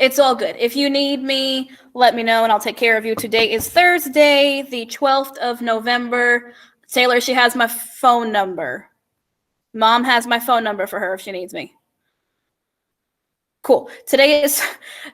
It's all good. If you need me, let me know and I'll take care of you. Today is Thursday, the 12th of November. Taylor, she has my phone number. Mom has my phone number for her if she needs me. Cool. Today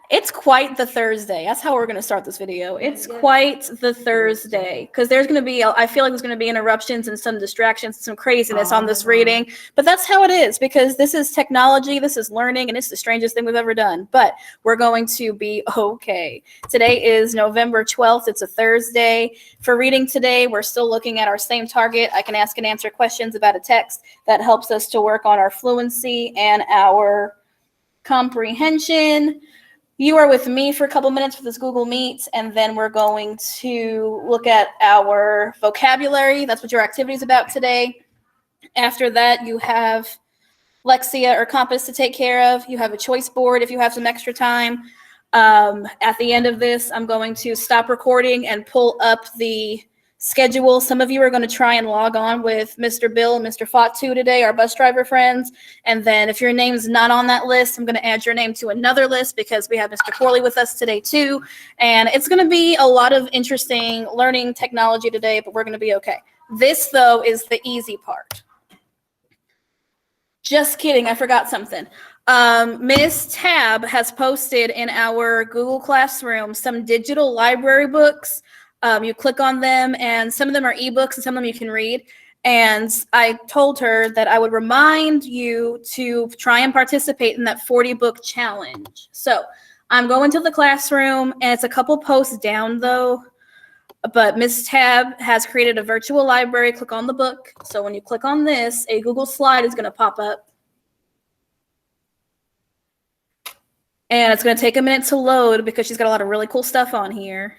it's quite the Thursday. That's how we're going to start this video. It's quite the Thursday because there's going to be, I feel like there's going to be interruptions and some distractions, some craziness on this reading, but that's how it is because this is technology, this is learning, and it's the strangest thing we've ever done, but we're going to be okay. Today is November 12th. It's a Thursday. For reading today, we're still looking at our same target. I can ask and answer questions about a text that helps us to work on our fluency and our comprehension. You are with me for a couple minutes for this Google Meet, and then we're going to look at our vocabulary. That's what your activity is about today. After that, you have Lexia or Compass to take care of. You have a choice board if you have some extra time. At the end of this, I'm going to stop recording and pull up the schedule. Some of you are going to try and log on with Mr. Bill and Mr. Fatu today, our bus driver friends. And then if your name's not on that list, I'm going to add your name to another list because we have Mr. Corley with us today too. And it's going to be a lot of interesting learning technology today, but we're going to be okay. This, though, is the easy part. Just kidding. I forgot something. Ms. Tab has posted in our Google Classroom some digital library books. You click on them, and some of them are ebooks, and some of them you can read. And I told her that I would remind you to try and participate in that 40-book challenge. So I'm going to the classroom, and it's a couple posts down, though. But Ms. Tab has created a virtual library. Click on the book. So when you click on this, a Google slide is going to pop up. And it's going to take a minute to load because she's got a lot of really cool stuff on here.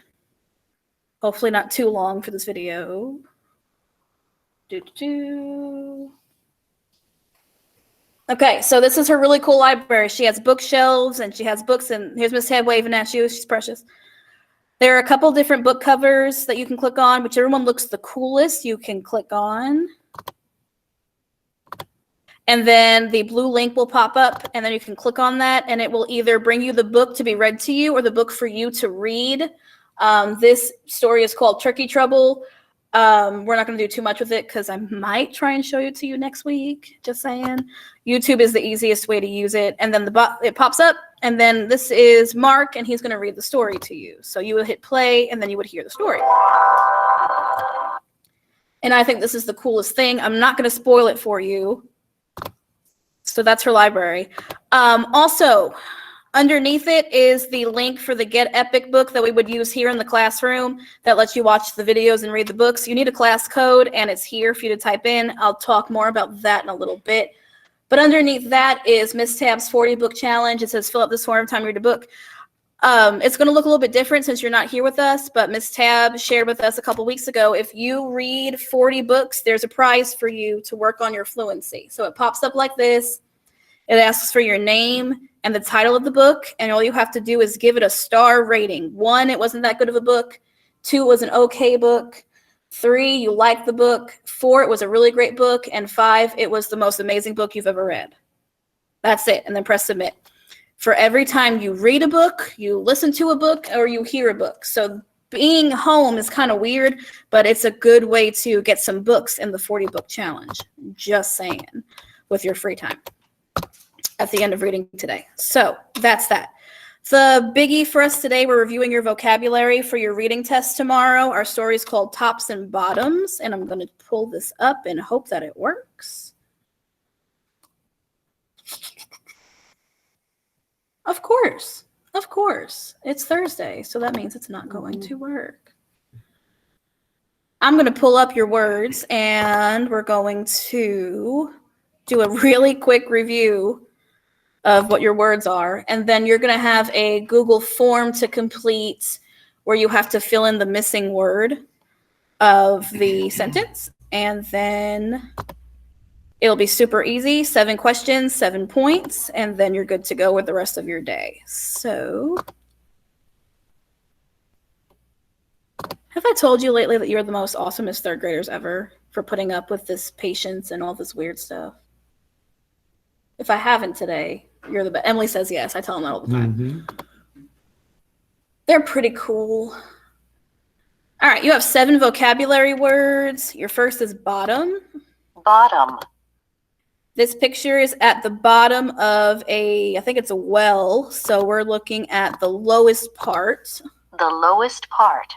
Hopefully not too long for this video. Okay, so this is her really cool library. She has bookshelves and she has books, and here's Miss Tab waving at you. She's precious. There are a couple different book covers that you can click on. Whichever one looks the coolest, you can click on. And then the blue link will pop up, and then you can click on that, and it will either bring you the book to be read to you or the book for you to read. This story is called Turkey Trouble. We're not going to do too much with it because I might try and show it to you next week. Just saying. YouTube is the easiest way to use it. And then it pops up, and then this is Mark, and he's going to read the story to you. So you would hit play, and then you would hear the story. And I think this is the coolest thing. I'm not going to spoil it for you. So that's her library. Also, underneath it is the link for the Get Epic book that we would use here in the classroom that lets you watch the videos and read the books. You need a class code, and it's here for you to type in. I'll talk more about that in a little bit. But underneath that is Miss Tab's 40-book challenge. It says fill up this form every time you read a book. It's going to look a little bit different since you're not here with us, but Miss Tab shared with us a couple weeks ago, if you read 40 books, there's a prize for you to work on your fluency. So it pops up like this. It asks for your name and the title of the book, and all you have to do is give it a star rating. 1, it wasn't that good of a book. 2, it was an okay book. 3, you liked the book. 4, it was a really great book. And 5, it was the most amazing book you've ever read. That's it, and then press submit. For every time you read a book, you listen to a book, or you hear a book. So being home is kind of weird, but it's a good way to get some books in the 40-book challenge. Just saying, with your free time at the end of reading today. So that's that. The biggie for us today, we're reviewing your vocabulary for your reading test tomorrow. Our story is called Tops and Bottoms, and I'm going to pull this up and hope that it works. Of course. It's Thursday, so that means it's not going to work. I'm going to pull up your words, and we're going to do a really quick review of what your words are, and then you're going to have a Google form to complete where you have to fill in the missing word of the sentence, and then it'll be super easy. 7 questions, 7 points, and then you're good to go with the rest of your day. So, have I told you lately that you're the most awesomest third graders ever for putting up with this patience and all this weird stuff? If I haven't today, you're the best. Emily says yes. I tell them that all the time. They're pretty cool. All right, you have 7 vocabulary words. Your first is bottom. Bottom. This picture is at the bottom of I think it's a well, so we're looking at the lowest part. The lowest part.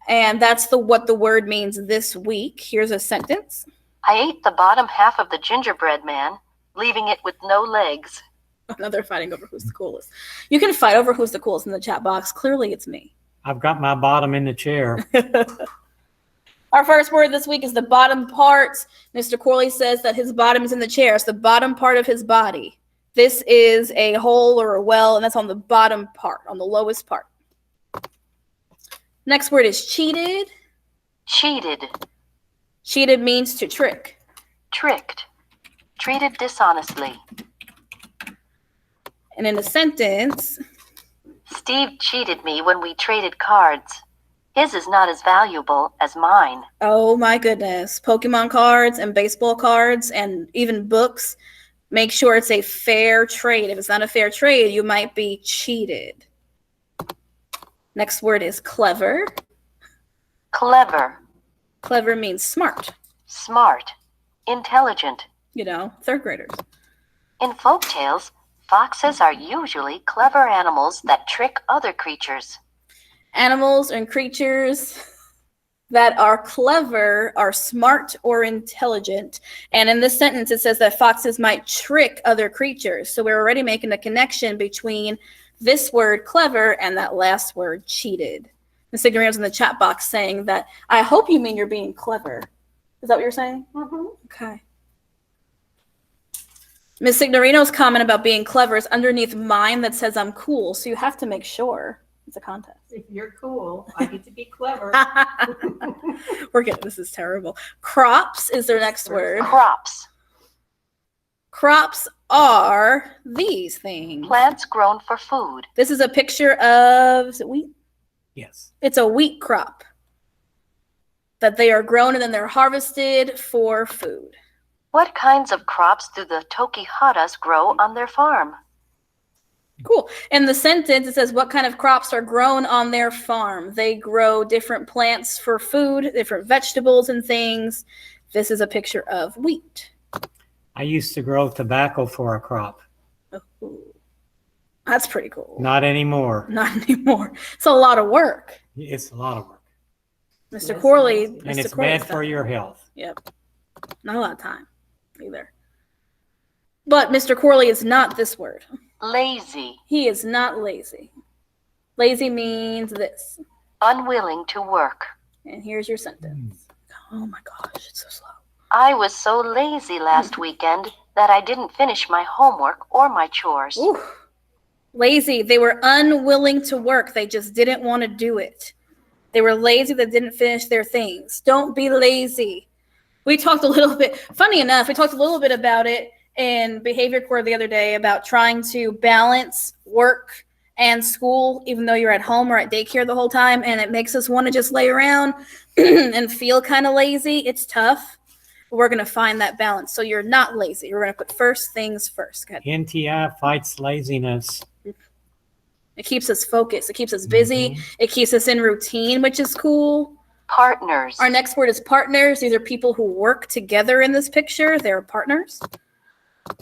And that's what the word means this week. Here's a sentence. I ate the bottom half of the gingerbread man, leaving it with no legs. Another fighting over who's the coolest. You can fight over who's the coolest in the chat box. Clearly, it's me. I've got my bottom in the chair. Our first word this week is the bottom part. Mr. Corley says that his bottom is in the chair. It's the bottom part of his body. This is a hole or a well, and that's on the bottom part, on the lowest part. Next word is cheated. Cheated. Cheated means to trick. Tricked. Treated dishonestly. And in a sentence, Steve cheated me when we traded cards. His is not as valuable as mine. oh my goodness, Pokemon cards and baseball cards and even books, make sure it's a fair trade. If it's not a fair trade, you might be cheated. Next word is clever. Clever. Clever means smart. Smart. Intelligent. You know, 3rd graders. In folktales, foxes are usually clever animals that trick other creatures. Animals and creatures that are clever are smart or intelligent. And in this sentence, it says that foxes might trick other creatures. So we're already making a connection between this word clever and that last word cheated. Ms. Signorino's in the chat box saying that, I hope you mean you're being clever. Is that what you're saying? Mm-hmm. Okay. Ms. Signorino's comment about being clever is underneath mine that says I'm cool. So you have to make sure it's a contest. If you're cool, I get to be clever. This is terrible. Crops is their next word. Crops. Crops are these things. Plants grown for food. This is a picture of, is it wheat? Yes. It's a wheat crop that they are grown and then they're harvested for food. What kinds of crops do the Tokiharas grow on their farm? Cool. In the sentence, it says, what kind of crops are grown on their farm? They grow different plants for food, different vegetables and things. This is a picture of wheat. I used to grow tobacco for a crop. Oh, that's pretty cool. Not anymore. Not anymore. It's a lot of work. It's a lot of work. Mr. Yes, Corley. and And Mr. it's Corley's bad for done. your health. Yep. Not a lot of time either. But Mr. Corley is not this word. Lazy. He is not lazy. Lazy means this. Unwilling to work. And here's your sentence. Oh my gosh, it's so slow. I was so lazy last weekend that I didn't finish my homework or my chores. Ooh. Lazy. They were unwilling to work. They just didn't want to do it. They were lazy. They didn't finish their things. Don't be lazy. We talked a little bit, funny enough, we talked a little bit about it in behavior core the other day about trying to balance work and school, even though you're at home or at daycare the whole time. And it makes us want to just lay around and feel kind of lazy. It's tough. We're going to find that balance. So you're not lazy. We're going to put first things first. Go ahead. NTI fights laziness. It keeps us focused. It keeps us busy. Mhm. It keeps us in routine, which is cool. Partners. Our next word is partners. These are people who work together in this picture. They're partners.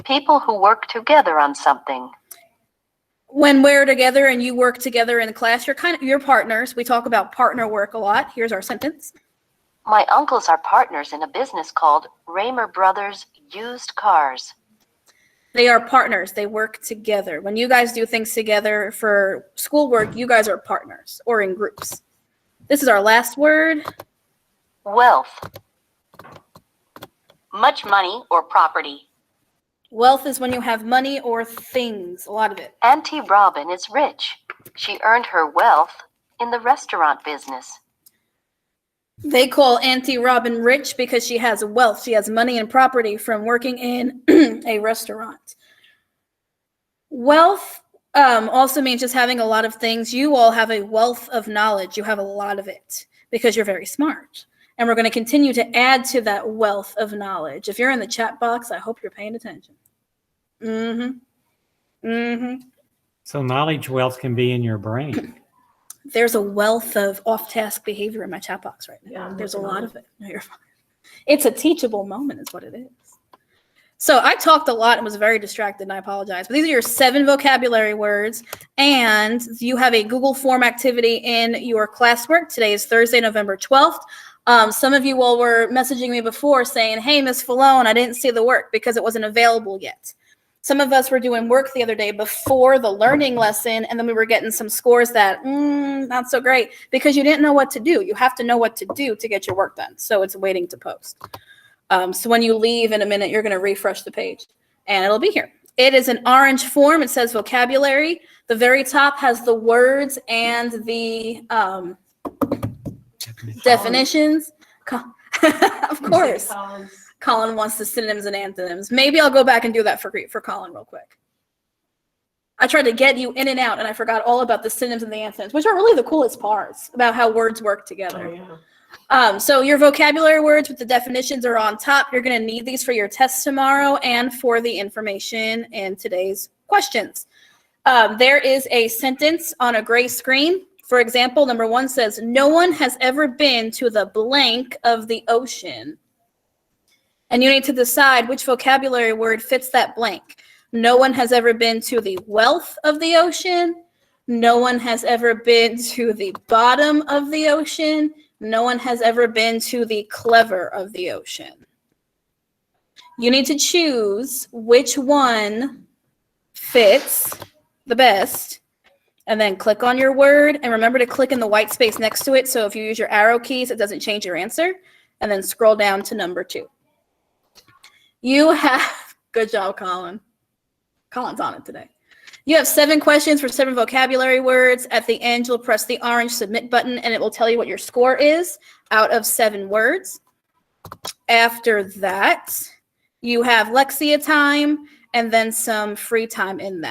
People who work together on something. When we're together and you work together in class, you're partners. We talk about partner work a lot. Here's our sentence. My uncles are partners in a business called Raymer Brothers Used Cars. They are partners. They work together. When you guys do things together for schoolwork, you guys are partners or in groups. This is our last word. Wealth. Much money or property. Wealth is when you have money or things, a lot of it. Auntie Robin is rich. She earned her wealth in the restaurant business. They call Auntie Robin rich because she has wealth. She has money and property from working in a restaurant. Wealth also means just having a lot of things. You all have a wealth of knowledge. You have a lot of it because you're very smart. And we're going to continue to add to that wealth of knowledge. If you're in the chat box, I hope you're paying attention. So knowledge wealth can be in your brain. There's a wealth of off-task behavior in my chat box right now. Yeah, I'm There's a looking lot at of it. No, you're fine. It's a teachable moment is what it is. So I talked a lot and was very distracted, and I apologize. But these are your 7 vocabulary words, and you have a Google form activity in your classwork. Today is Thursday, November 12th. Some of you all were messaging me before saying, hey, Miss Falone, I didn't see the work because it wasn't available yet. Some of us were doing work the other day before the learning lesson, and then we were getting some scores that, not so great, because you didn't know what to do. You have to know what to do to get your work done. So it's waiting to post. So when you leave in a minute, you're going to refresh the page, and it'll be here. It is an orange form. It says vocabulary. The very top has the words and the definitions. Of course. Colin wants the synonyms and antonyms. Maybe I'll go back and do that for Colin real quick. I tried to get you in and out, and I forgot all about the synonyms and the antonyms, which are really the coolest parts about how words work together. Oh, yeah. So your vocabulary words with the definitions are on top. You're going to need these for your test tomorrow and for the information in today's questions. There is a sentence on a gray screen. For example, number 1 says, no one has ever been to the blank of the ocean. And you need to decide which vocabulary word fits that blank. No one has ever been to the wealth of the ocean. No one has ever been to the bottom of the ocean. No one has ever been to the clever of the ocean. You need to choose which one fits the best, and then click on your word, and remember to click in the white space next to it, so if you use your arrow keys, it doesn't change your answer, and then scroll down to number 2. You have, good job, Colin. Colin's on it today. You have 7 questions for 7 vocabulary words. At the end, you'll press the orange submit button, and it will tell you what your score is out of 7 words. After that, you have Lexia time and then some free time in that.